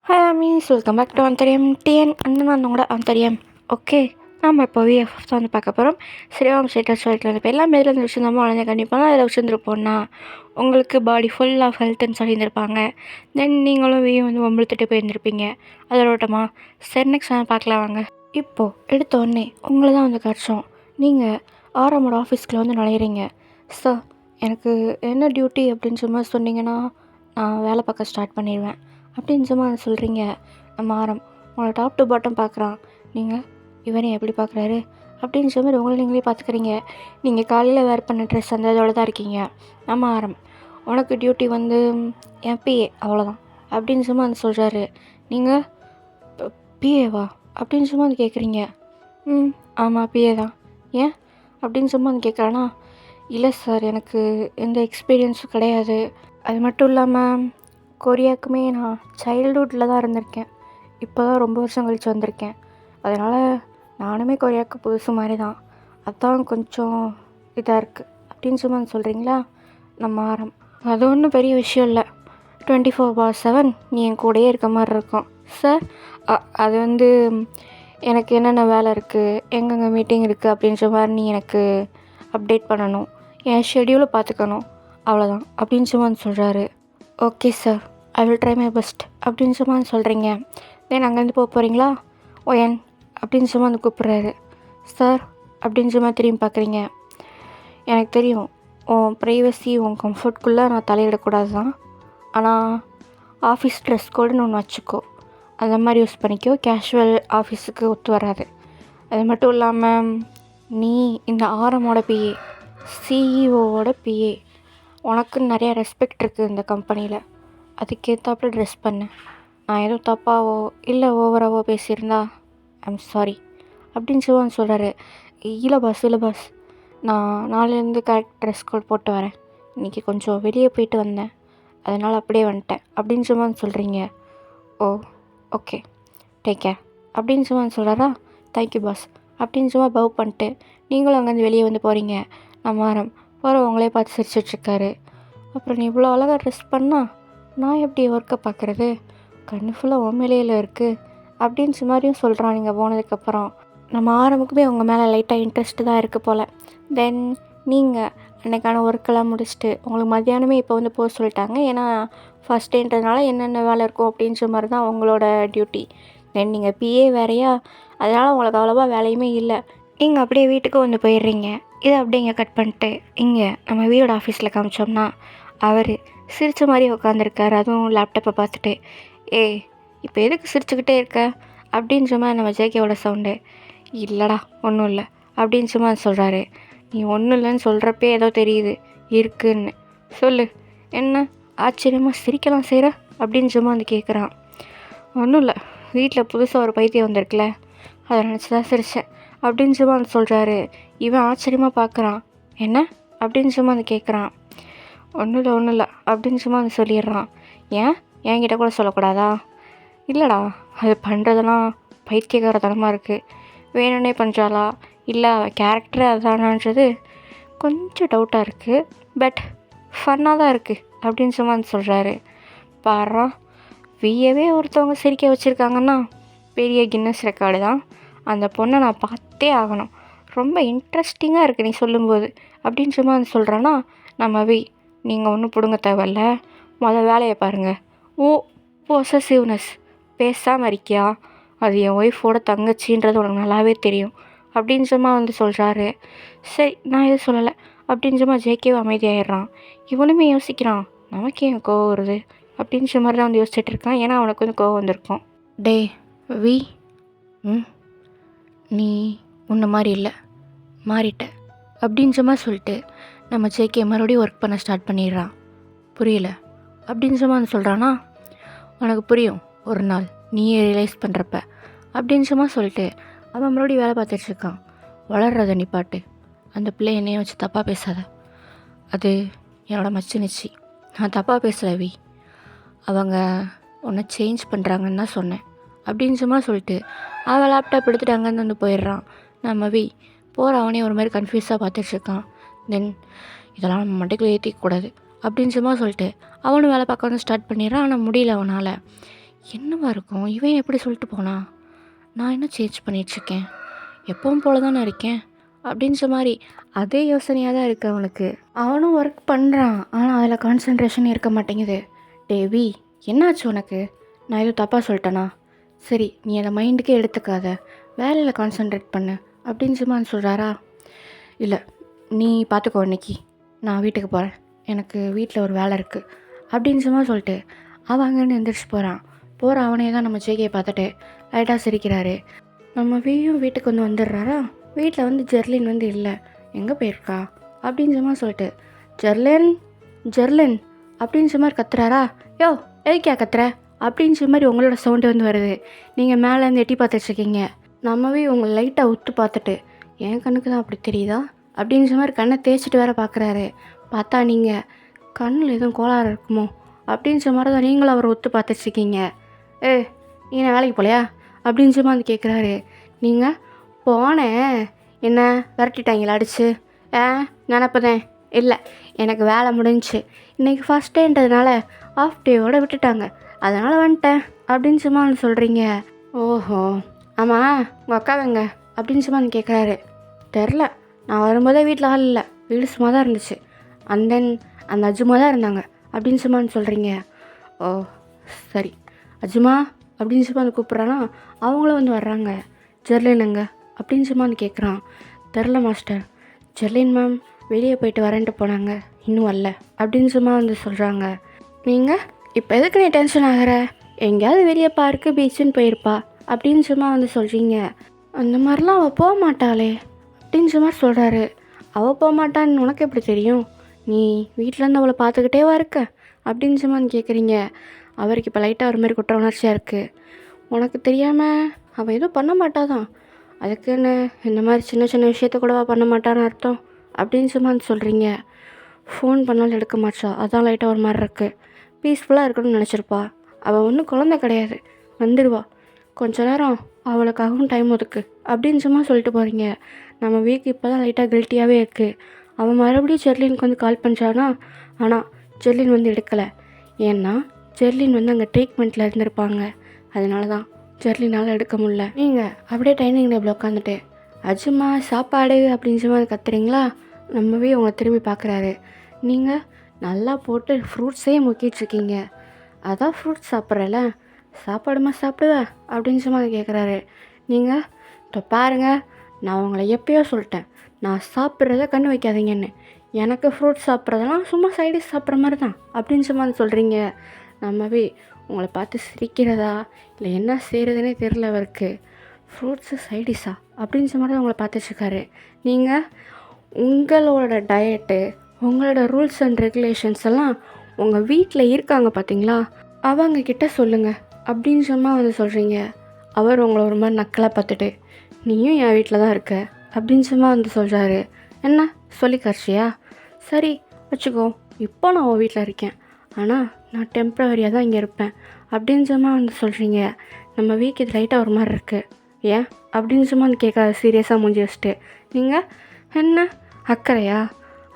Hi அமீஸ், welcome back to அந்தரியம் TN அண்ணனோட அந்தரியம். ஓகே, நம்ம இப்போ விஎஃப் வந்து பார்க்க போகிறோம். ஸ்ரீராம் ஸ்டேட்டஸ் சொல்லிட்டு இப்போ எல்லாமே இதில் வச்சுருந்தோமோ அழைஞ்ச கண்டிப்பாக அதில் வச்சுருந்துருப்போம்னா உங்களுக்கு பாடி ஃபுல் ஆஃப் ஹெல்த்துன்னு சொல்லியிருந்திருப்பாங்க. தென் நீங்களும் வந்து ஒம்பளுத்துட்டு போயிருந்துருப்பீங்க. அதோட ஓட்டமா சரி, நெக்ஸ்ட் நான் பார்க்கலாம் வாங்க. இப்போது எடுத்த உடனே உங்களை தான் வந்து கிடச்சோம். நீங்கள் ஆரமோட ஆஃபீஸ்க்குள்ள வந்து நுழையிறீங்க. சார், எனக்கு என்ன டியூட்டி அப்படின்னு சும்மா சொன்னீங்கன்னா நான் வேலை பார்க்க ஸ்டார்ட் பண்ணிடுவேன் அப்படின்னு சும்மா சொல்கிறீங்க. நம்ம ஆரம் உங்களை டாப் டு பாட்டம் பார்க்குறான். நீங்கள் இவரையும் எப்படி பார்க்குறாரு அப்படின்னு சொல்லி உங்களை நீங்களே பார்த்துக்கிறீங்க. நீங்கள் காலையில் வேர் பண்ண ட்ரெஸ் அந்த இதோட தான் இருக்கீங்க. நம்ம ஆரம் உனக்கு டியூட்டி வந்து என் பிஏ அவ்வளோதான் அப்படின்னு சும்மா வந்து சொல்கிறாரு. நீங்கள் பிஏவா அப்படின்னு சும்மா வந்து கேட்குறீங்க. ஆமாம், பிஏ தான். ஏன் அப்படின்னு சும்மா வந்து கேட்குறானா, இல்லை சார், எனக்கு எந்த எக்ஸ்பீரியன்ஸும் கிடையாது. அது மட்டும் இல்லாமல் கொரியாவுக்குமே நான் சைல்டுஹுட்டில் தான் இருந்திருக்கேன். இப்போ தான் ரொம்ப வருஷம் கழித்து வந்திருக்கேன். அதனால் நானுமே கொரியாவுக்கு புதுசு மாதிரி தான். அதான் கொஞ்சம் இதாக இருக்குது அப்படின்னு சும்மா சொல்கிறீங்களா. நம்ம ஆரம் அது ஒன்றும் பெரிய விஷயம் இல்லை. 24/7 நீ என் கூடயே இருக்க மாதிரி இருக்கும் சார். அது வந்து எனக்கு என்னென்ன வேலை இருக்குது, எங்கெங்கே மீட்டிங் இருக்குது அப்படின்ற மாதிரி நீ எனக்கு அப்டேட் பண்ணணும், என் ஷெடியூலை பார்த்துக்கணும், அவ்வளோதான் அப்படின்னு சும்மா சொல்கிறாரு. Okay sir, I will try my best அப்படின்னு சும்மா சொல்கிறீங்க. தென் அங்கேருந்து போக போகிறீங்களா. ஓஎன் அப்படின்னு சும்மா வந்து கூப்பிட்றாரு. சார் அப்படின்னு சும்மா திரும்பி பார்க்குறீங்க. எனக்கு தெரியும் உன் ப்ரைவசி உன் கம்ஃபர்ட்குள்ளே நான் தலையிடக்கூடாது தான். ஆனால் ஆஃபீஸ் ட்ரெஸ் கோடுன்னு ஒன்று வச்சுக்கோ, அந்த மாதிரி யூஸ் பண்ணிக்கோ. கேஷுவல் ஆஃபீஸுக்கு ஒத்து வராது. அது மட்டும் இல்லாமல் நீ இந்த ஆரமோட பிஏ, சிஇஓவோட பிஏ, உனக்கு நிறையா ரெஸ்பெக்ட் இருக்குது இந்த கம்பெனியில். அதுக்கேற்றாப்புல ட்ரெஸ் பண்ணு. நான் ஏதோ தப்பாவோ இல்லை ஓவராவோ பேசியிருந்தா ஐம் சாரி அப்படின்னு சொல்கிறாரு. இல்லை பாஸ், நான் நாளையிலேருந்து கரெக்ட் ட்ரெஸ் கோட் போட்டு வரேன். இன்றைக்கி கொஞ்சம் வெளியே போயிட்டு வந்தேன், அதனால் அப்படியே வந்துட்டேன் அப்படின்னு சொல்கிறீங்க. ஓ ஓகே, டேக் கேர் அப்படின்னு சொல்கிறாரா. தேங்க்யூ பாஸ் அப்படின்னு பவ் பண்ணிட்டு நீங்களும் அங்கேருந்து வெளியே வந்து போகிறீங்க. நம்ம ஆரம் போகிறவங்களே பார்த்து சிரிச்சிட்ருக்காரு. அப்புறம் நீ இவ்வளோ அழகாக ட்ரெஸ் பண்ணால் நான் எப்படி ஒர்க்கை பார்க்குறது, கண்ணு ஃபுல்லாக உண்மையிலேயில் இருக்குது அப்படின்னு மாதிரியும் சொல்கிறான். நீங்கள் போனதுக்கப்புறம் நம்ம ஆரம்புக்குமே உங்கள் மேலே லைட்டாக இன்ட்ரெஸ்ட்டு தான் இருக்குது போல். தென் நீங்கள் அன்றைக்கான ஒர்க்கெல்லாம் முடிச்சுட்டு உங்களுக்கு மத்தியானமே இப்போ வந்து போக சொல்லிட்டாங்க. ஏன்னா ஃபஸ்ட் டேன்றதுனால என்னென்ன வேலை இருக்கும் அப்படின்ற மாதிரி தான் உங்களோட டியூட்டி. தென் நீங்கள் பிஏ வேறையா, அதனால் உங்களுக்கு அவ்வளோவா வேலையுமே இல்லை. இங்கே அப்படியே வீட்டுக்கு வந்து போயிடுறீங்க. இதை அப்படியே இங்கே கட் பண்ணிட்டு இங்கே நம்ம வீடோட ஆஃபீஸில் காமிச்சோம்னா அவர் சிரித்த மாதிரி உட்காந்துருக்காரு, அதுவும் லேப்டாப்பை பார்த்துட்டு. இப்போ எதுக்கு சிரிச்சுக்கிட்டே இருக்க அப்படின்ற மாதிரி நம்ம ஜேகேவோட சவுண்டு. இல்லைடா ஒன்றும் இல்லை அப்படின்னு சொல்கிறாரு. நீ ஒன்றும் இல்லைன்னு சொல்கிறப்பே ஏதோ தெரியுது இருக்குன்னு சொல்லு, என்ன ஆச்சரியமாக சிரிக்கலாம் செய்கிற அப்படின்னு வந்து கேட்குறான். ஒன்றும் இல்லை, வீட்டில் புதுசாக ஒரு பைத்தியம் வந்திருக்குல்ல, அதை நினச்சி தான் சிரித்தேன் அப்படின்னு வந்து சொல்கிறாரு. இவன் ஆச்சரியமாக பார்க்குறான். என்ன அப்படின்னு வந்து கேட்குறான். ஒன்றும் இல்லை அப்படின்னு வந்து சொல்லிடுறான். ஏன் என்கிட்ட கூட சொல்லக்கூடாதா. இல்லைடா, அது பண்ணுறதெல்லாம் பைத்தியகாரத்தனமாக இருக்குது. வேணும்னே பண்ணுறாளா இல்லை அவள் கேரக்டரே அதானான்றது கொஞ்சம் டவுட்டாக இருக்குது. பட் ஃபன்னாக தான் இருக்குது அப்படின்னு வந்து சொல்கிறாரு. பாரா, வியவே ஒருத்தவங்க சிரிக்க வச்சுருக்காங்கன்னா பெரிய கின்னஸ் ரெக்கார்டு தான். அந்த பொண்ணை நான் பார்த்தே ஆகணும், ரொம்ப இன்ட்ரெஸ்டிங்காக இருக்குது நீ சொல்லும்போது அப்படின்னு வந்து சொல்கிறான்னா. நம்ம நீங்கள் ஒன்றும் பிடுங்க தேவையில்ல, வேலையை பாருங்கள். ஓ பொசசிவ்னஸ், பேசாமல் இருக்கியா, அது என் ஒய்ஃபோட தங்கச்சின்றது உனக்கு நல்லாவே தெரியும் அப்படின்னு வந்து சொல்கிறாரு. சரி, நான் எதுவும் சொல்லலை அப்படின்னு ஜேகேவும் அமைதியாகிடுறான். இவனுமே யோசிக்கிறான், நமக்கு ஏன் கோவம் வருது அப்படின்ற மாதிரி தான் வந்து யோசிச்சுட்டு இருக்கான். ஏன்னா அவனுக்கு வந்து கோவம் வந்திருக்கும். டே வி, நீ உன்ன மாதிரி இல்லை, மாறிட்ட அப்படின்ற மாதிரி சொல்லிட்டு நம்ம ஜேகே மறுபடியும் ஒர்க் பண்ண ஸ்டார்ட் பண்ணிடுறான். புரியல அப்படின்னு வந்து சொல்கிறானா. உனக்கு புரியும் ஒரு நாள் நீயே ரியலைஸ் பண்ணுறப்ப அப்படின்னு சொல்லிட்டு அவன் மறுபடியும் வேலை பார்த்துட்ருக்கான். வளர்றத நிப்பாட்டு, அந்த பிள்ளை என்னைய வச்சு தப்பாக பேசாத, அது என்னோட மச்சினிச்சி, நான் தப்பாக பேசல வி, அவங்க உன்னை சேஞ்ச் பண்ணுறாங்கன்னு தான் சொன்னேன் அப்படின்னு சொல்லிட்டு அவன் லேப்டாப் எடுத்துகிட்டு அங்கேருந்து வந்து போயிடுறான். நம்ம போகிற அவனே ஒரு மாதிரி கன்ஃபியூஸாக பார்த்துட்ருக்கான். தென் இதெல்லாம் நம்ம மண்டைக்குள்ளே ஏற்றிக்கூடாது அப்படின்னு சொல்லிட்டு அவனும் வேலை பார்க்க வந்து ஸ்டார்ட் பண்ணிடுறான். ஆனால் முடியல அவனால். என்னவா இருக்கும்? இவன் எப்படி சொல்லிட்டு போனான்? நான் என்ன சேஞ்ச் பண்ணிகிட்ருக்கேன்? எப்பவும் போல தானே இருக்கேன் அப்படின்ற மாதிரி அதே யோசனையாக தான் இருக்குது அவனுக்கு. அவனும் ஒர்க் பண்ணுறான், ஆனால் அதில் கான்சன்ட்ரேஷன் இருக்க மாட்டேங்குது. டேவி, என்னாச்சு உனக்கு? நான் எதுவும் தப்பாக சொல்லிட்டேனா? சரி, நீ அதை மைண்டுக்கே எடுத்துக்காத, வேலையில் கான்சன்ட்ரேட் பண்ணு அப்படின்னு சும்மா சொல்கிறாரா? இல்லை, நீ பார்த்துக்கோ, இன்னைக்கு நான் வீட்டுக்கு போகிறேன், எனக்கு வீட்டில் ஒரு வேலை இருக்குது அப்படின்னு சும்மா சொல்லிட்டு அவன் அங்கேருந்து எந்திரிச்சு போகிற அவனே தான் நம்ம ஜேகே பார்த்துட்டு லைட்டாக சிரிக்கிறாரு. நம்ம வீட்டுக்கு வந்துடுறாரா? வீட்டில் ஜெர்லின் இல்லை, எங்கே போயிருக்கா அப்படின்னு சும்மா சொல்லிட்டு ஜெர்லின் அப்படின்னு சும்மா கத்துறாரா? யோ, எதுக்கா கத்துற அப்படின்னு மாதிரி உங்களோட சவுண்டு வருது. நீங்கள் மேலேருந்து எட்டி பார்த்துட்ருக்கீங்க. நம்மவே உங்களை லைட்டாக உத்து பார்த்துட்டு என் கண்ணுக்கு தான் அப்படி தெரியுதா அப்படின்னு மாதிரி கண்ணை தேய்ச்சிட்டு வேற பார்க்குறாரு. பார்த்தா நீங்கள் கண்ணில் எதுவும் கோளாறு இருக்குமோ அப்படின்ற மாதிரி தான் நீங்களும் அவரை ஒத்து பார்த்துட்ருக்கீங்க. நீ என்ன வேலைக்கு போலையா அப்படின்னு மாதிரி கேட்குறாரு. நீங்கள் போனேன், என்ன விரட்டிட்டாங்களா அடிச்சு? நினப்பதேன் இல்லை, எனக்கு வேலை முடிஞ்சிச்சு, இன்றைக்கி ஃபஸ்ட் டேன்றதுனால ஆஃப் டேவோடு விட்டுட்டாங்க, அதனால் வந்துட்டேன் அப்படின்னு சும்மா சொல்கிறீங்க. ஓஹோ, ஆமாம், உங்கள் அக்காவங்க அப்படின்னு சும்மா கேட்குறாரு. தெரில, நான் வரும்போதே வீட்டில் ஆள் இல்லை, வீடு சும்மா தான் இருந்துச்சு, அண்ட் தென் அந்த அஜுமா தான் இருந்தாங்க அப்படின்னு சும்மா சொல்கிறீங்க. ஓ சரி, அஜுமா அப்படின்னு சும்மா கூப்பிட்றானா? அவங்களும் வர்றாங்க. ஜெர்லினுங்க அப்படின்னு சும்மா கேட்குறான். தெரில மாஸ்டர், ஜெர்லின் மேம் வெளியே போயிட்டு வரேன்ட்டு போனாங்க, இன்னும் வரல அப்படின்னு சும்மா சொல்கிறாங்க. நீங்கள் இப்போ எதுக்கு நீ டென்ஷன் ஆகிற? எங்கேயாவது வெளியே பார்க்கு பீச்சுன்னு போயிருப்பா அப்படின்னு சும்மா சொல்கிறீங்க. அந்த மாதிரிலாம் அவள் போக மாட்டாளே அப்படின்னு சும்மா சொல்கிறாரு. அவள் போக மாட்டான்னு உனக்கு எப்படி தெரியும்? நீ வீட்டிலேருந்து அவளை பார்த்துக்கிட்டேவா இருக்க அப்படின்னு சும்மா கேட்குறீங்க. அவருக்கு இப்போ லைட்டாக ஒரு மாதிரி குற்ற உணர்ச்சியாக இருக்குது. உனக்கு தெரியாமல் அவள் எதுவும் பண்ண மாட்டாதான், அதுக்குன்னு இந்த மாதிரி சின்ன சின்ன விஷயத்த கூடவா பண்ண மாட்டான்னு அர்த்தம் அப்படின்னு சும்மா சொல்கிறீங்க. ஃபோன் பண்ணாலும் எடுக்க மாட்டா, அதான் லைட்டாக ஒரு மாதிரி இருக்குது. பீஸ்ஃபுல்லாக இருக்கணும்னு நினச்சிருப்பா. அவள் ஒன்றும் குழந்தை கிடையாது, வந்துடுவா, கொஞ்ச நேரம் அவளுக்காகவும் டைம் ஒதுக்கு அப்படின்னு சும்மா சொல்லிட்டு போகிறீங்க. நம்ம வீக்கு இப்போ தான் லைட்டாக கில்ட்டியாகவே இருக்குது. அவன் மறுபடியும் ஜெர்லினுக்கு கால் பண்ணுறானா? ஆனால் ஜெர்லின் எடுக்கலை. ஏன்னா ஜெர்லின் அங்கே ட்ரீட்மெண்ட்டில் இருந்திருப்பாங்க, அதனால தான் ஜெர்லினால் எடுக்க முடியல. நீங்கள் அப்படியே டைனிங் டேபிள் உட்காந்துட்டு அஜுமா சாப்பாடு அப்படின்னு சொல்லி கத்துறீங்களா? நம்மவே உங்களை திரும்பி பார்க்குறாரு. நீங்கள் நல்லா போட்டு ஃப்ரூட்ஸே முக்கிட்டுருக்கீங்க, அதான் ஃப்ரூட்ஸ் சாப்பிட்றல, சாப்பாடுமா சாப்பிடுவ அப்படின்னு சொல்லி கேட்குறாரு. நீங்கள் இப்போ பாருங்கள், நான் உங்களை எப்பயோ சொல்லிட்டேன், நான் சாப்பிட்றத கண்ணு வைக்காதீங்கன்னு. எனக்கு ஃப்ரூட்ஸ் சாப்பிட்றதெல்லாம் சும்மா சைடிஷ் சாப்பிட்ற மாதிரி தான் அப்படின்னு சும்மா சொல்கிறீங்க. நம்மவே உங்களை பார்த்து சிரிக்கிறதா இல்லை என்ன செய்கிறதுனே தெரில அவருக்கு. ஃப்ரூட்ஸு சைடிஷா அப்படின்னு சொல்லி தான் உங்களை பார்த்துட்ருக்காரு. நீங்கள் உங்களோட டயட்டு, உங்களோட ரூல்ஸ் அண்ட் ரெகுலேஷன்ஸ் எல்லாம் உங்கள் வீட்டில் இருக்காங்க பார்த்தீங்களா, அவங்கக்கிட்ட சொல்லுங்கள் அப்படின்னு சும்மா சொல்கிறீங்க. அவர் உங்களை ஒரு மாதிரி நக்கலாக பார்த்துட்டு, நீயும் என் வீட்டில் தான் இருக்க அப்படின்னு சும்மா சொல்கிறாரு. என்ன சொல்லி காட்சியா? சரி வச்சுக்கோ, இப்போ நான் உன் வீட்டில் இருக்கேன், ஆனால் நான் டெம்ப்ரவரியாக தான் இங்கே இருப்பேன் அப்படின்னு சும்மா சொல்கிறீங்க. நம்ம வீக் இது லைட்டாக ஒரு மாதிரி இருக்குது, ஏன் அப்படின்னு சும்மா கேட்காது சீரியஸாக மூஞ்சி வச்சுட்டு. நீங்கள் என்ன அக்கறையா?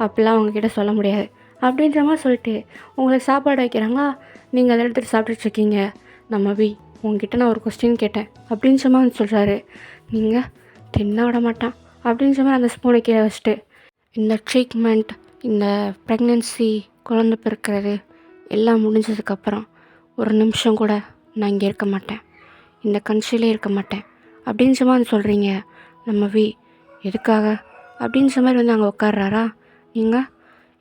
அப்படிலாம் உங்ககிட்ட சொல்ல முடியாது அப்படின்ற மாதிரி சொல்லிட்டு உங்களுக்கு சாப்பாடு வைக்கிறாங்களா, நீங்கள் அதை எடுத்துகிட்டு சாப்பிட்டுட்ருக்கீங்க. நம்ம உங்ககிட்ட நான் ஒரு கொஸ்டின் கேட்டேன் அப்படின்னு சும்மா சொல்கிறாரு. நீங்கள் தின்ன விட மாட்டான் அப்படின்னு சொல்லி அந்த ஸ்பூனை கீழே வச்சுட்டு, இந்த ட்ரீட்மெண்ட், இந்த ப்ரெக்னென்சி, குழந்தை பிறக்கிறது எல்லாம் முடிஞ்சதுக்கப்புறம் ஒரு நிமிஷம் கூட நான் இங்கே இருக்க மாட்டேன், இந்த கன்ட்ரிலே இருக்க மாட்டேன் அப்படின்னு சொல்லி சொல்கிறீங்க. நம்ம எதுக்காக அப்படின்னு மாதிரி அங்கே உட்கார்றாரா? நீங்கள்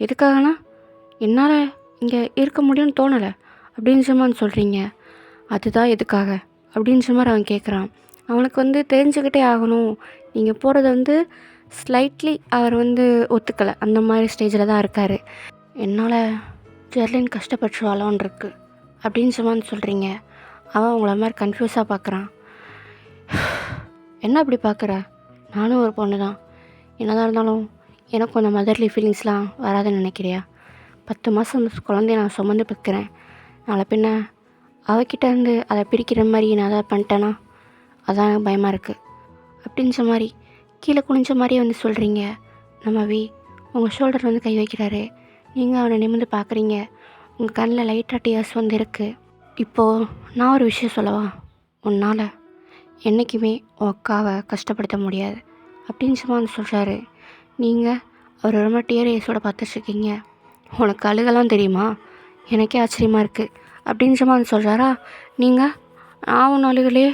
எதுக்காகனா, என்னால் இங்கே இருக்க முடியும்னு தோணலை அப்படின்னு சொல்லி சொல்கிறீங்க. அதுதான் எதுக்காக அப்படின்னு மாதிரி அவன் கேட்குறான். அவனுக்கு தெரிஞ்சுக்கிட்டே ஆகணும். நீங்கள் போகிறது ஸ்லைட்லி அவர் ஒத்துக்கலை, அந்த மாதிரி ஸ்டேஜில் தான் இருக்கார். என்னால் ஜெர்லின் கஷ்டப்பட்டுருவாளோன்னு இருக்குது அப்படின்னு சொல்கிறீங்க. அவன் உங்களை மாதிரி கன்ஃபியூஸாக பார்க்குறான். என்ன அப்படி பார்க்குற? நானும் ஒரு பொண்ணு தான், என்னதான் இருந்தாலும் எனக்கும் அந்த மதர்லி ஃபீலிங்ஸ்லாம் வராதுன்னு நினைக்கிறியா? 10 மாதம் குழந்தைய நான் சுமந்து பார்க்குறேன், நாளை பின்ன அவகிட்ட அதை பிரிக்கிற மாதிரி நான் அதை பண்ணிட்டேன்னா அதான் எனக்கு பயமாக இருக்குது அப்படின்ற மாதிரி கீழே குனிஞ்ச மாதிரியே சொல்கிறீங்க. நம்ம உங்கள் ஷோல்டர் கை வைக்கிறாரு. நீங்கள் அவனை நிமிர்ந்து பார்க்குறீங்க. உங்கள் கண்ணில் லைட்டாக டியர்ஸ் இருக்குது. இப்போது நான் ஒரு விஷயம் சொல்லவா? உன்னால் என்றைக்குமே உன் அக்காவை கஷ்டப்படுத்த முடியாது அப்படின்னு சும்மா வந்து சொல்கிறாரு. நீங்கள் அவர் ரொம்ப டிஆர்எஸோட பார்த்துட்ருக்கீங்க. உனக்கு அழுகலாம் தெரியுமா? எனக்கே ஆச்சரியமாக இருக்குது அப்படின்னு சும்மா வந்து சொல்கிறாரா. நீங்கள் நான் ஒன்று அழுகலையே,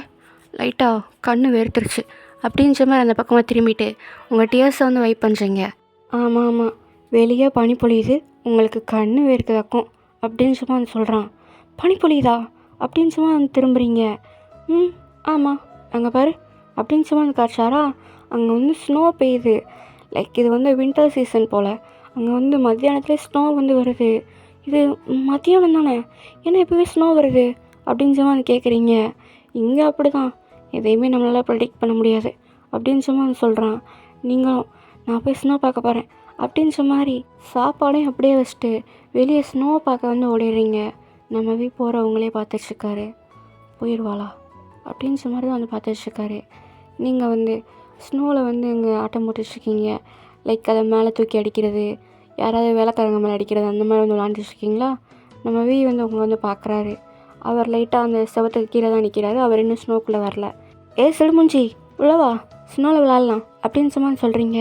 லைட்டாக கண்ணு வேர்த்துருச்சு அப்படின்ற மாதிரி அந்த பக்கமாக திரும்பிட்டு உங்கள் டியர்ஸை வந்து வைப் பண்ணுறீங்க. ஆமாம் ஆமாம், வெளியே பனி பொழியுது, உங்களுக்கு கண்ணு வேர்க்குதாக்கும் அப்படின்னு சும்மா வந்து சொல்கிறான். பனி பொழியுதா அப்படின்னு சும்மா வந்து திரும்புறீங்க. ம் ஆமாம், அங்கே பாரு அப்படின்னு சும்மா வந்து காய்ச்சாரா. அங்கே வந்து ஸ்னோ பெய்யுது. லைக் இது வந்து வின்டர் சீசன் போல். அங்கே வந்து மத்தியானத்துலேயே ஸ்னோ வந்து வருது. இது மத்தியானம் தானே, ஏன்னா எப்போவே ஸ்னோ வருது அப்படின்னு சும்மா வந்து கேட்குறீங்க. இங்கே அப்படி தான், எதையுமே நம்மளால் ப்ரெடிக்ட் பண்ண முடியாது அப்படின்னு சும்மா வந்து சொல்கிறான். நீங்களும் நான் போய் ஸ்னோ பார்க்க போகிறேன் அப்படின்ற மாதிரி சாப்பாடையும் அப்படியே வச்சுட்டு வெளியே ஸ்னோ பார்க்க வந்து ஓடிடுறீங்க. நம்ம போகிறவங்களே பார்த்துட்ருக்காரு. போயிடுவாளா அப்படின்ற மாதிரி தான் வந்து பார்த்துட்ருக்காரு. நீங்கள் வந்து ஸ்னோவில் வந்து இங்கே ஆட்டம் போட்டுட்ருக்கீங்க. லைக் அதை மேலே தூக்கி அடிக்கிறது, யாராவது வேலைக்காரங்க மேலே அடிக்கிறது, அந்த மாதிரி வந்து விளாண்டுட்ருக்கீங்களா. நம்ம வந்து உங்களை வந்து பார்க்குறாரு. அவர் லைட்டாக அந்த செவத்துக்கு கீழே தான் நிற்கிறாரு. அவர் இன்னும் ஸ்னோக்குள்ளே வரல. சிடுமுஞ்சி உள்ளவா, ஸ்னோவில் விளாட்லாம் அப்படின்னு சும்மா சொல்கிறீங்க.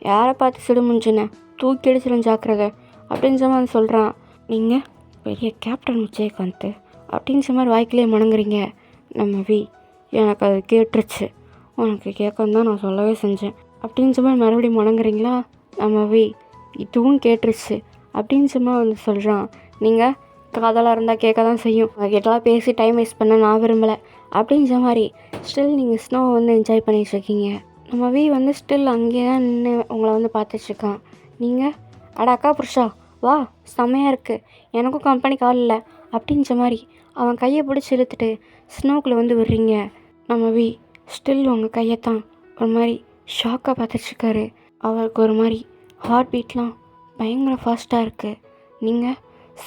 யாரை பார்த்து சிடுமுஞ்சின்னு தூக்கி அடிச்சிடும் ஜாக்கிரதை அப்படின்னு சும்மா சொல்கிறான். நீங்கள் பெரிய கேப்டன் விஜயகாந்த் அப்படின்ற மாதிரி வாய்க்கிலே முணங்குறீங்க. நம்ம எனக்கு அது கேட்டுருச்சு, உனக்கு கேட்கணும் தான் நான் சொல்லவே செஞ்சேன் அப்படின்னு மாதிரி மறுபடியும் முணங்குறீங்களா. நம்ம இதுவும் கேட்டுருச்சு அப்படின்னு சும்மா வந்து சொல்கிறான். நீங்கள் காதலாக இருந்தால் கேட்க தான் செய்யும், கிட்டலாம் பேசி டைம் வேஸ்ட் பண்ண நான் விரும்பலை அப்படின்ற மாதிரி ஸ்டில் நீங்கள் ஸ்னோவை வந்து என்ஜாய் பண்ணிகிட்ருக்கீங்க. நம்ம வந்து ஸ்டில் அங்கேயே தான் நின்று உங்களை வந்து பார்த்துட்ருக்கான். நீங்கள் அட அக்கா புருஷா வா, செம்மையாக இருக்குது, எனக்கும் கம்பெனிக்கு ஆள் இல்லை அப்படின்ற மாதிரி அவன் கையை பிடிச்சி இழுத்துட்டு ஸ்னோக்குள்ளே வந்து விடுறீங்க. நம்ம ஸ்டில் உங்கள் கையைத்தான் ஒரு மாதிரி ஷாக்காக பார்த்துட்ருக்காரு. அவருக்கு ஒரு மாதிரி ஹார்ட் பீட்லாம் பயங்கர ஃபாஸ்ட்டாக இருக்குது. நீங்கள்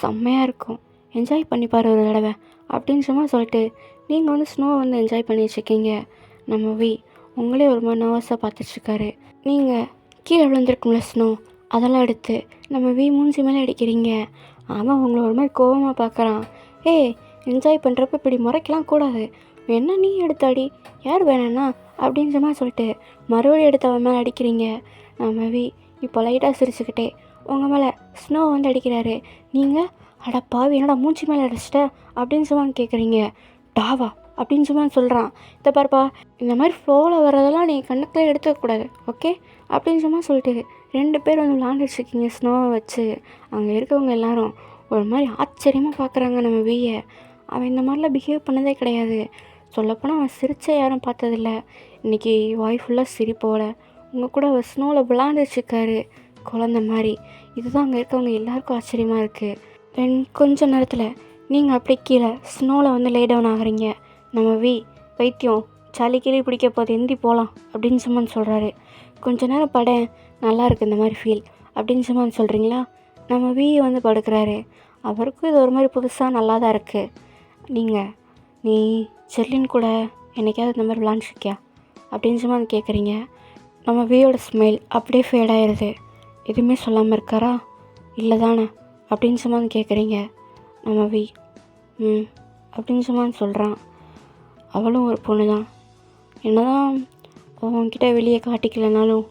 செம்மையாக இருக்கும், என்ஜாய் பண்ணிப்பார் ஒரு தடவை அப்படின்னு சும்மா சொல்லிட்டு நீங்கள் வந்து ஸ்னோவை வந்து என்ஜாய் பண்ணிட்டுருக்கீங்க. நம்ம உங்களே ஒரு மாதிரி நர்வஸாக பார்த்துட்ருக்காரு. நீங்கள் கீழே விழுந்திருக்கும்ல ஸ்னோ, அதெல்லாம் எடுத்து நம்ம மூஞ்சி மேலே அடிக்கிறீங்க. அவன் உங்களை ஒரு மாதிரி கோபமாக பார்க்குறான். என்ஜாய் பண்ணுறப்ப இப்படி முறைக்கலாம் கூடாது, என்ன நீ எடுத்தாடி, யார் வேணாண்ணா அப்படின்ற மாதிரி சொல்லிட்டு மறுபடியும் எடுத்து அவன் மேலே அடிக்கிறீங்க. நம்ம இப்போ லைட்டாக சிரிச்சுக்கிட்டே உங்கள் மேலே ஸ்னோ வந்து அடிக்கிறாரு. நீங்கள் அட பாவி, என்னடா மூஞ்சி மேலே அடிச்சிட்ட அப்படின்னு சும்மா கேட்குறீங்க. டாவா அப்படின்னு சும்மா சொல்கிறான். இதை பாருப்பா, இந்த மாதிரி ஃப்ளோவில் வர்றதெல்லாம் நீங்கள் கண்ணுக்குள்ளே எடுத்துக்கக்கூடாது, ஓகே அப்படின்னு சும்மா சொல்லிட்டு 2 பேர் வந்து விளாண்டுட்ருக்கீங்க ஸ்னோவை வச்சு. அங்கே இருக்கவங்க எல்லாரும் ஒரு மாதிரி ஆச்சரியமாக பார்க்குறாங்க நம்ம அவன் இந்த மாதிரிலாம் பிஹேவ் பண்ணதே கிடையாது. சொல்லப்போனால் அவன் சிரிச்ச யாரும் பார்த்ததில்ல. இன்றைக்கி வாய் ஃபுல்லாக சிரிப்போட உங்கள் கூட அவர் ஸ்னோவில் விளாண்டுட்ருக்காரு குழந்த மாதிரி. இதுதான் அங்கே இருக்கவங்க எல்லாருக்கும் ஆச்சரியமாக இருக்குது. தென் கொஞ்ச நேரத்தில் நீங்கள் அப்படி கீழே ஸ்னோவில் வந்து லே டவுன் ஆகுறீங்க. நம்ம வைத்தியம் சளி கிளி பிடிக்க போது எந்தி போகலாம் அப்படின்னு சும்மா சொல்கிறாரு. கொஞ்ச நேரம் படம் நல்லா இருக்குது இந்த மாதிரி ஃபீல் அப்படின்னு சும்மா சொல்கிறீங்களா. நம்ம வந்து படுக்கிறாரு. அவருக்கும் இது ஒரு மாதிரி புதுசாக நல்லா தான் இருக்குது. நீ ஜெர்லின் கூட என்னைக்காவது இந்த மாதிரி விளாண்டுருக்கியா அப்படின்னு சும்மா கேட்குறீங்க. நம்ம வியோட ஸ்மைல் அப்படியே ஃபேட் ஆயிடுது. எதுவுமே சொல்லாமல் இருக்காரா, இல்லை தானே அப்படின்னு சும்மா கேட்குறீங்க. நம்ம அப்படின்னு சும்மா சொல்கிறான். அவளும் ஒரு பொண்ணு தான், என்னதான் அவன்கிட்ட வெளியே காட்டிக்கலனாலும்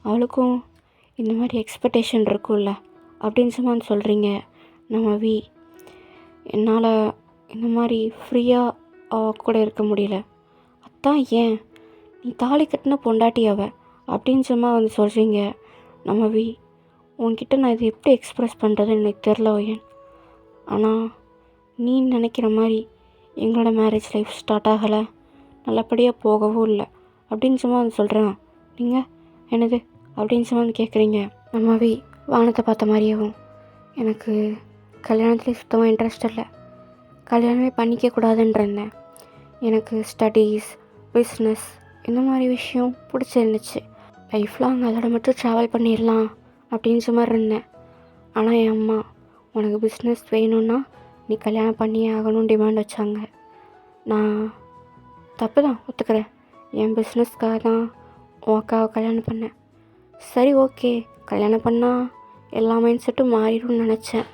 அவளுக்கும் இந்த மாதிரி எக்ஸ்பெக்டேஷன் இருக்கும்ல அப்படின்னு சும்மா சொல்கிறீங்க. நம்ம என்னால் இந்த மாதிரி ஃப்ரீயாக கூட இருக்க முடியல, அதான் ஏன் நீ தாலி கட்டின பொண்டாட்டி அவ அப்படின்னு சும்மா வந்து சொல்கிறீங்க. நம்ம உன்கிட்ட நான் இதை எப்படி எக்ஸ்ப்ரெஸ் பண்ணுறதுன்னு எனக்கு தெரில ஓயன், ஆனால் நீ நினைக்கிற மாதிரி எங்களோட மேரேஜ் லைஃப் ஸ்டார்ட் ஆகலை, நல்லபடியாக போகவும் இல்லை அப்படின்னு சும்மா வந்து சொல்கிறேன். நீங்கள் என்னது அப்படின்னு சும்மா வந்து கேட்குறீங்க. நம்ம வானத்தை பார்த்த மாதிரியேவும் எனக்கு கல்யாணத்துலேயே சுத்தமாக இன்ட்ரெஸ்ட் இல்லை, கல்யாணமே பண்ணிக்கக்கூடாதுன்றேன். எனக்கு ஸ்டடீஸ், பிஸ்னஸ் இந்த மாதிரி விஷயம் பிடிச்சிருந்துச்சு. லைஃப் லாங் அதோட மட்டும் ட்ராவல் பண்ணிடலாம் அப்படின்ற மாதிரி இருந்தேன். ஆனால் என் அம்மா உனக்கு பிஸ்னஸ் வேணும்னா நீ கல்யாணம் பண்ணியே ஆகணும்னு டிமாண்ட் வச்சாங்க. நான் தப்பு தான் ஒத்துக்கிறேன், என் பிஸ்னஸ்க்காக தான் உன் அக்காவை கல்யாணம் பண்ணேன். சரி ஓகே, கல்யாணம் பண்ணால் எல்லா மைண்ட் செட்டும் மாறிடும்னு நினச்சேன்.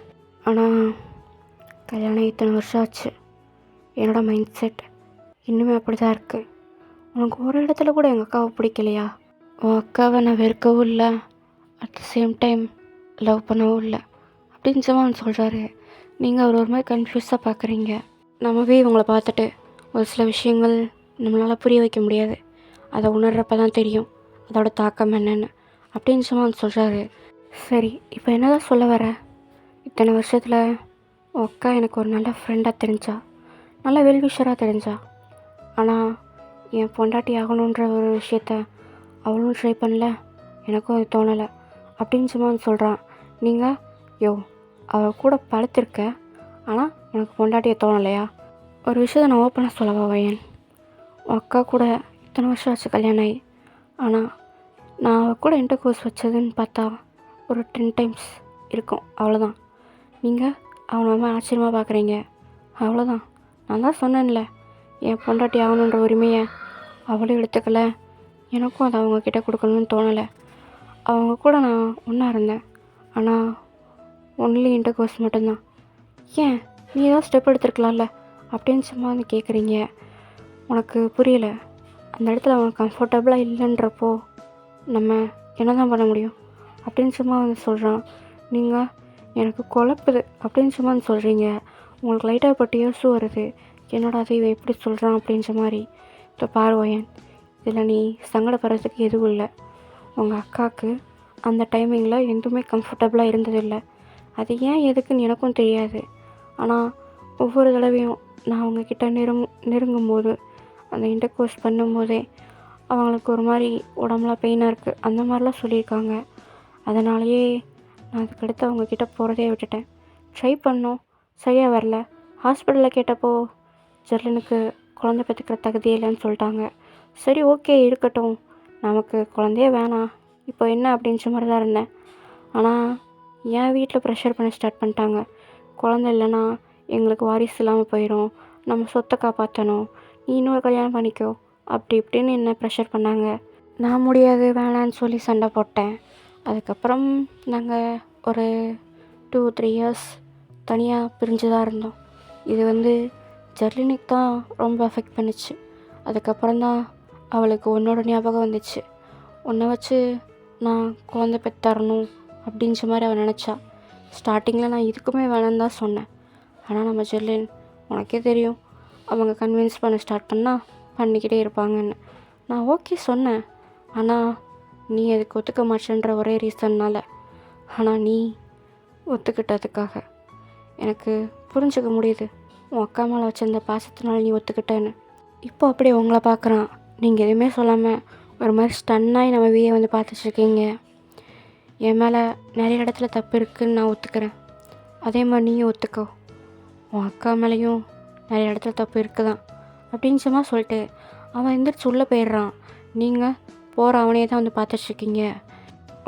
ஆனால் கல்யாணம் இத்தனை வருஷம் ஆச்சு, என்னோடய மைண்ட் செட் இன்னுமே அப்படி தான் இருக்குது. உனக்கு ஒரு இடத்துல கூட எங்கள் அக்காவை பிடிக்கலையா? உன் அக்காவை நான் வெறுக்கவும் இல்லை, at the same time love பண்ணவும் இல்லை அப்படின்னு அவன் சொல்கிறாரு. நீங்கள் அவர் ஒரு மாதிரி கன்ஃபியூஸாக பார்க்குறீங்க. நம்மவே இவங்களை பார்த்துட்டு ஒரு சில விஷயங்கள் நம்மளால் புரிய வைக்க முடியாது. அதை உணர்றப்ப தான் தெரியும் அதோட தாக்கம் என்னென்னு அப்படின்னு அவன் சொல்கிறாரு. சரி, இப்போ என்ன தான் சொல்ல வர? இத்தனை வருஷத்தில் உன் அக்கா எனக்கு ஒரு நல்ல ஃப்ரெண்டாக தெரிஞ்சா, நல்ல வெல்விஷராக தெரிஞ்சா. ஆனால் என் பொண்டாட்டி ஆகணுன்ற ஒரு விஷயத்த அவளும் ட்ரை பண்ணல, எனக்கும் அது தோணலை அப்படின்னு அவன் சொல்கிறான். நீங்கள் அவள் கூட பழுத்திருக்க, ஆனால் உனக்கு பொண்டாட்டியை தோணலையா? ஒரு விஷயத்தை நான் ஓப்பனாக சொல்லவா வயன்? உன் அக்கா கூட இத்தனை வருஷம் ஆச்சு கல்யாணம் ஆகி, ஆனால் நான் அவள் கூட இன்டர் கோர்ஸ் வச்சதுன்னு பார்த்தா ஒரு 10 டைம்ஸ் இருக்கும், அவ்வளோதான். நீங்கள் அவனை ரொம்ப ஆச்சரியமாக பார்க்குறீங்க, அவ்வளோதான். நான் தான் சொன்னேன்ல, என் பொண்டாட்டி ஆகணுன்ற உரிமையை அவளும் எடுத்துக்கல, எனக்கும் அதை அவங்கக்கிட்ட கொடுக்கணும்னு தோணலை. அவங்க கூட நான் ஒன்றா இருந்தேன், ஆனால் ஒன்லி இன்டர் கோர்ஸ் மட்டும்தான். ஏன் நீ ஏதாவது ஸ்டெப் எடுத்துருக்கலாம்ல அப்படின்னு சும்மா வந்து கேட்குறீங்க. உனக்கு புரியலை. அந்த இடத்துல அவனுக்கு கம்ஃபர்டபுளாக இல்லைன்றப்போ நம்ம என்ன தான் பண்ண முடியும் அப்படின்னு சும்மா வந்து சொல்கிறான். நீங்கள் எனக்கு குழப்புது அப்படின்னு சும்மா வந்து சொல்கிறீங்க. உங்களுக்கு லைட்டாக இப்போ டியர்ஸும் வருது. என்னோட அதை இவன் எப்படி சொல்கிறான் அப்படின்ற மாதிரி. இப்போ பார்வையன், இதில் நீ சங்கடப்படுறதுக்கு எதுவும் இல்லை. உங்கள் அக்காவுக்கு அந்த டைமிங்கில் எதுவுமே கம்ஃபர்டபுளாக இருந்ததில்லை. அது ஏன் எதுக்குன்னு எனக்கும் தெரியாது. ஆனால் ஒவ்வொரு தடவையும் நான் அவங்கக்கிட்ட நெருங்கும் போது, அந்த இன்டர் கோர்ஸ் பண்ணும்போதே அவங்களுக்கு ஒரு மாதிரி உடம்புலாம் பெயினாக இருக்குது அந்த மாதிரிலாம் சொல்லியிருக்காங்க. அதனாலேயே நான் அதுக்கடுத்து அவங்கக்கிட்ட போகிறதே விட்டுட்டேன். ட்ரை பண்ணோம், சரியாக வரல. ஹாஸ்பிட்டலில் கேட்டப்போ ஜெர்லினுக்கு குழந்தை பெற்றுக்கிற தகுதியே இல்லைன்னு சொல்லிட்டாங்க. சரி, ஓகே, இருக்கட்டும், நமக்கு குழந்தையே வேணாம், இப்போ என்ன அப்படின்ற மாதிரி தான் இருந்தேன். ஆனால் என் வீட்டில் ப்ரெஷர் பண்ண ஸ்டார்ட் பண்ணிட்டாங்க. குழந்தை இல்லைன்னா எங்களுக்கு வாரிசு இல்லாமல் போயிடும், நம்ம சொத்தை காப்பாற்றணும், நீ இன்னொரு கல்யாணம் பண்ணிக்கோ அப்படி இப்படின்னு என்ன ப்ரெஷர் பண்ணாங்க. நான் முடியாது வேணான்னு சொல்லி சண்டை போட்டேன். அதுக்கப்புறம் நாங்கள் ஒரு 2-3 இயர்ஸ் தனியாக பிரிஞ்சு தான் இருந்தோம். இது ஜெர்லினுக்கு தான் ரொம்ப அஃபெக்ட் பண்ணிச்சு. அதுக்கப்புறம் தான் அவளுக்கு உன்னோட ஞாபகம் வந்துச்சு. உன்னை வச்சு நான் குழந்தை பெற்றரணும் அப்படின்ற மாதிரி அவள் நினச்சா. ஸ்டார்டிங்கில் நான் இதுக்குமே வேணான்னு தான் சொன்னேன். ஆனால் நம்ம ஜெர்லின், உனக்கே தெரியும், அவங்க கன்வின்ஸ் பண்ண ஸ்டார்ட் பண்ணால் பண்ணிக்கிட்டே இருப்பாங்கன்னு. நான் ஓகே சொன்னேன், ஆனால் நீ அதுக்கு ஒத்துக்க மாட்டேன்ற ஒரே ரீசன்னால். ஆனால் நீ ஒத்துக்கிட்டதுக்காக எனக்கு புரிஞ்சுக்க முடியுது, உன் அக்கா மேலே வச்சிருந்த பாசத்தினால நீ ஒத்துக்கிட்டேன்னு. இப்போ அப்படியே உங்களை பார்க்குறான். நீங்கள் எதுவுமே சொல்லாமல் ஒரு மாதிரி ஸ்டன்னாகி நம்ம வீயை பார்த்துட்ருக்கீங்க. என் மேலே நிறைய இடத்துல தப்பு இருக்குதுன்னு நான் ஒத்துக்கிறேன், அதே மாதிரி நீயும் ஒத்துக்கோ. உன் அக்கா மேலேயும் நிறைய இடத்துல தப்பு இருக்குதான் அப்படின்னு சொல்லிட்டு அவன் எந்திரிச்சு உள்ளே போயிடுறான். நீங்கள் போகிற அவனையே தான் பார்த்துட்ருக்கீங்க.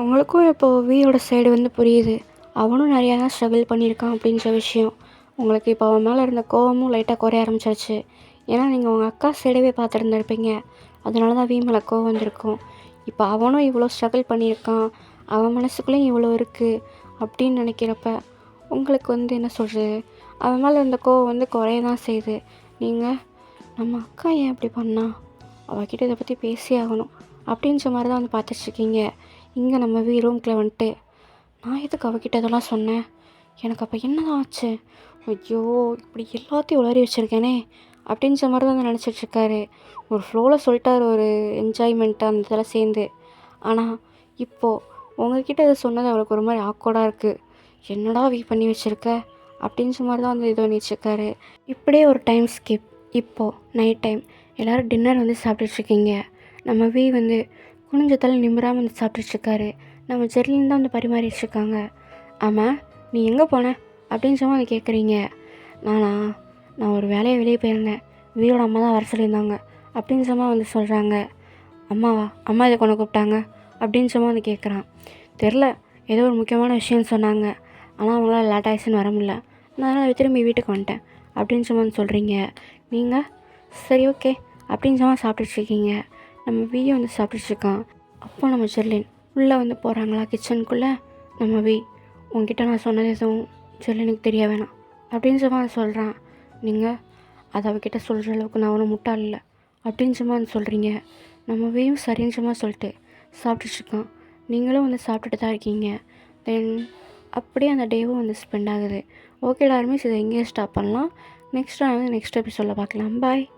உங்களுக்கும் இப்போது வீயோட சைடு புரியுது, அவனும் நிறையா தான் ஸ்ட்ரகிள் பண்ணியிருக்கான் அப்படின்ற விஷயம். உங்களுக்கு இப்போ அவன் மேலே இருந்த கோவமும் லைட்டாக குறைய ஆரம்பிச்சிருச்சு. ஏன்னா நீங்கள் உங்கள் அக்கா சைடவே பார்த்துருந்துருப்பீங்க, அதனால தான் வீ மேலே கோவம் வந்திருக்கும். இப்போ அவனும் இவ்வளோ ஸ்ட்ரகிள் பண்ணியிருக்கான், அவன் மனசுக்குள்ளேயும் இவ்வளோ இருக்குது அப்படின்னு நினைக்கிறப்ப உங்களுக்கு என்ன சொல்கிறது, அவன் மேலே இருந்த கோவம் குறைய தான் செய்யுது. நீங்கள் நம்ம அக்கா ஏன் இப்படி பண்ணா, அவகிட்ட இதை பற்றி பேசி ஆகணும் அப்படின்ற மாதிரி தான் பார்த்துட்ருக்கீங்க. இங்கே நம்ம ரூம்குள்ளே நான் எதுக்கு அவகிட்ட இதெல்லாம் சொன்னேன், எனக்கு அப்போ என்ன தான் ஆச்சு, ஐயோ இப்படி எல்லாத்தையும் உளறி வச்சுருக்கேனே அப்படின்ற மாதிரி தான் நினச்சிட்ருக்காரு. ஒரு ஃப்ளோவில் சொல்லிட்டார், ஒரு என்ஜாய்மெண்ட்டு அந்த இதெல்லாம் சேர்ந்து. ஆனால் இப்போது உங்கள்கிட்ட இதை சொன்னது அவளுக்கு ஒரு மாதிரி ஆக்வர்டாக இருக்குது. என்னடா பண்ணி வச்சுருக்க அப்படின்ற மாதிரி தான் இது பண்ணிட்டுருக்காரு. இப்படியே ஒரு டைம் ஸ்கிப். இப்போது நைட் டைம் எல்லோரும் டின்னர் சாப்பிட்டுட்ருக்கீங்க. நம்ம வீ குனிஞ்சத்தால் நிமிராமல் சாப்பிட்டுட்ருக்காரு. நம்ம ஜெர்லின் தான் பரிமாறிட்டுருக்காங்க. ஆமாம், நீ எங்கே போன அப்படின்னு கேட்குறீங்க. நான் ஒரு வேலையை வெளியே போயிருந்தேன், வீரோட அம்மா தான் வர சொல்லியிருந்தாங்க அப்படின்னு சொல்கிறாங்க. அம்மாவா, அம்மா இதை கொண்டு கூப்பிட்டாங்க அப்படின்னு கேட்குறான். தெரில, ஏதோ ஒரு முக்கியமான விஷயம்னு சொன்னாங்க, ஆனால் அவங்களால லேட் ஆயிடுச்சுன்னு வர முடியல, நான் அதனால் திரும்பி வீட்டுக்கு வந்துட்டேன் அப்படின்னு சொல்கிறீங்க. நீங்கள் சரி ஓகே அப்படின்னு சாப்பிட்டுட்ருக்கீங்க. நம்ம வீயை சாப்பிட்டுட்ருக்கான். அப்போ நம்ம ஜெர்லின் உள்ளே போகிறாங்களா கிச்சனுக்குள்ளே. நம்ம வீ, உங்ககிட்ட நான் சொன்னது எதுவும் ஜெர்லினுக்கு தெரிய வேணாம் அப்படின்னு சொல்கிறான். நீங்கள் அதை அவகிட்ட சொல்கிற அளவுக்கு நான் ஒன்றும் முட்டாள் இல்லை அப்படின்னு சும்மா வந்து சொல்கிறீங்க. நம்மவையும் சரின்னு சும்மா சொல்லிட்டு சாப்பிட்டுட்ருக்கான். நீங்களும் வந்து சாப்பிட்டுட்டு தான் இருக்கீங்க. தென் அப்படியே அந்த டேவும் வந்து ஸ்பெண்ட் ஆகுது. ஓகே எல்லாருமே இதை எங்கேயே ஸ்டாப் பண்ணலாம். நெக்ஸ்ட் எபிசோடில் பார்க்கலாம். பாய்.